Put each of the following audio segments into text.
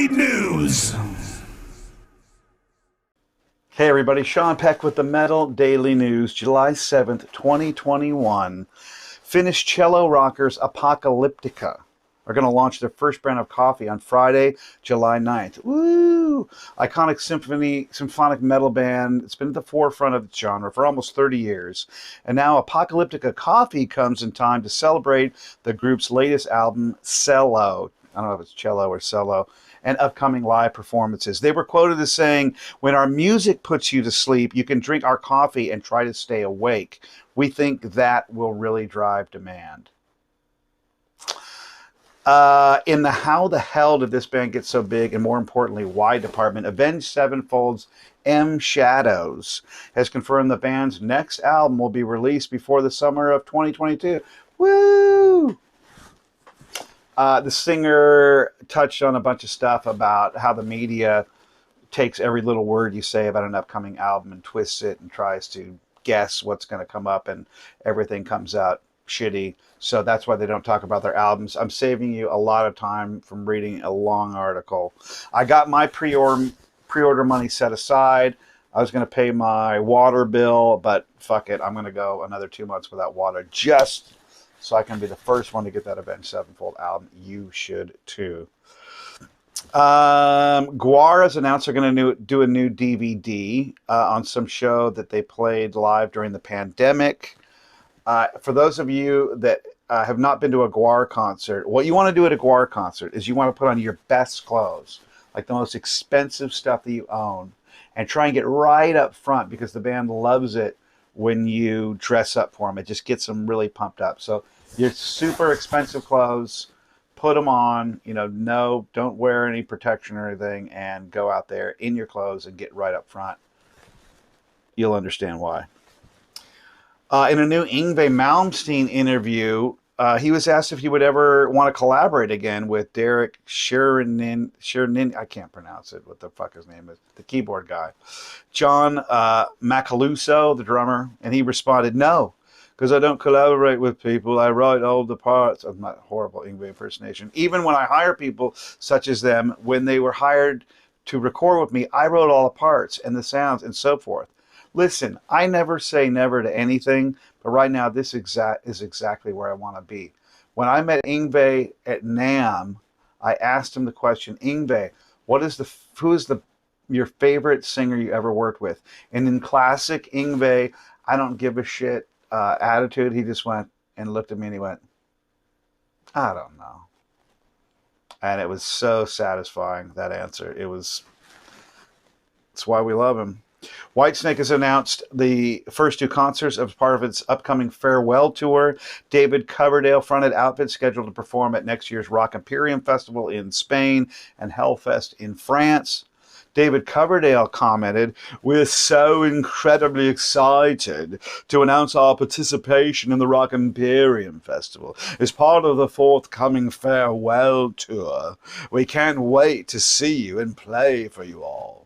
Daily News. Hey everybody, Sean Peck with the Metal Daily News, July 7th, 2021. Finnish cello rockers Apocalyptica are going to launch their first brand of coffee on Friday, July 9th. Woo! Iconic symphonic metal band. It's been at the forefront of its genre for almost 30 years. And now Apocalyptica coffee comes in time to celebrate the group's latest album, Cello. I don't know if it's cello or cello, and upcoming live performances. They were quoted as saying, "When our music puts you to sleep, you can drink our coffee and try to stay awake. We think that will really drive demand." In the how the hell did this band get so big, and more importantly, why department, Avenged Sevenfold's M Shadows has confirmed the band's next album will be released before the summer of 2022. Woo! The singer touched on a bunch of stuff about how the media takes every little word you say about an upcoming album and twists it and tries to guess what's going to come up, and everything comes out shitty. So that's why they don't talk about their albums. I'm saving you a lot of time from reading a long article. I got my pre-order money set aside. I was going to pay my water bill, but fuck it. I'm going to go another 2 months without water just so I can be the first one to get that Avenged Sevenfold album. You should too. GWAR has announced they're going to do a new DVD on some show that they played live during the pandemic. For those of you that have not been to a GWAR concert, what you want to do at a GWAR concert is you want to put on your best clothes, like the most expensive stuff that you own, and try and get right up front because the band loves it when you dress up for them. It just gets them really pumped up. So your super expensive clothes, put them on, no, don't wear any protection or anything, and go out there in your clothes and get right up front. You'll understand why. In a new Yngwie Malmsteen interview, he was asked if he would ever want to collaborate again with Derek Shernin, I can't pronounce it, what the fuck his name is, the keyboard guy, John Macaluso, the drummer, and he responded, "No, because I don't collaborate with people. I write all the parts." Of my horrible Yngwie impersonation. "Even when I hire people such as them, when they were hired to record with me, I wrote all the parts and the sounds and so forth." Listen, I never say never to anything, but right now this is exactly where I want to be. When I met Yngwie at NAMM, I asked him the question, "Yngwie, who is your favorite singer you ever worked with?" And in classic Yngwie, I don't give a shit attitude, he just went and looked at me and he went, "I don't know." And it was so satisfying, that answer. It's why we love him. Whitesnake has announced the first two concerts as part of its upcoming farewell tour. David Coverdale fronted outfit scheduled to perform at next year's Rock Imperium Festival in Spain and Hellfest in France. David Coverdale commented, "We're so incredibly excited to announce our participation in the Rock Imperium Festival as part of the forthcoming farewell tour. We can't wait to see you and play for you all."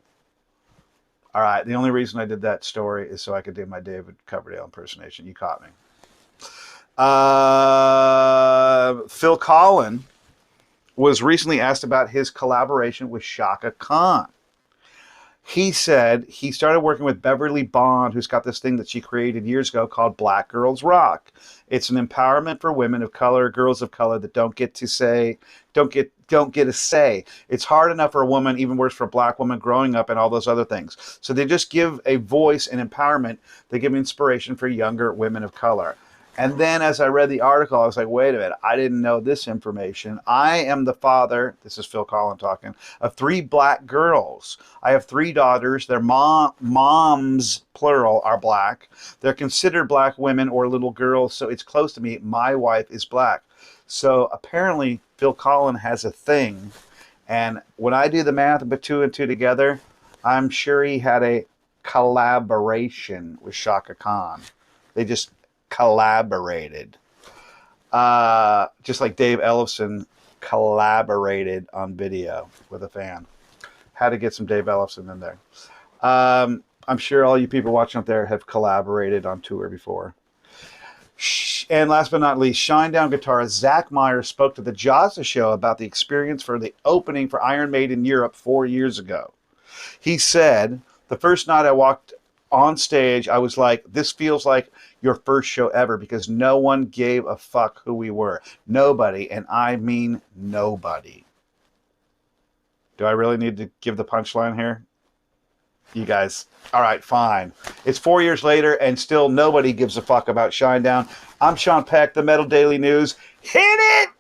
All right, the only reason I did that story is so I could do my David Coverdale impersonation. You caught me. Phil Collins was recently asked about his collaboration with Chaka Khan. He said he started working with Beverly Bond, who's got this thing that she created years ago called Black Girls Rock. It's an empowerment for women of color, girls of color that don't get a say. It's hard enough for a woman, even worse for a black woman growing up and all those other things. So they just give a voice and empowerment. They give inspiration for younger women of color. And then as I read the article, I was like, wait a minute, I didn't know this information. I am the father, this is Phil Collins talking, of 3 black girls. I have 3 daughters. Their moms, plural, are black. They're considered black women or little girls, so it's close to me. My wife is black. So apparently Phil Collins has a thing. And when I do the math and put 2 and 2 together, I'm sure he had a collaboration with Chaka Khan. They just collaborated. Just like Dave Ellefson collaborated on video with a fan. Had to get some Dave Ellefson in there. I'm sure all you people watching up there have collaborated on tour before. And last but not least, Shinedown guitarist Zach Myers spoke to the Jazza Show about the experience for the opening for Iron Maiden Europe 4 years ago. He said, the first night I walked on stage, I was like, this feels like your first show ever because no one gave a fuck who we were. Nobody, and I mean nobody. Do I really need to give the punchline here? You guys, all right, fine. It's 4 years later, and still nobody gives a fuck about Shinedown. I'm Sean Peck, the Metal Daily News. Hit it!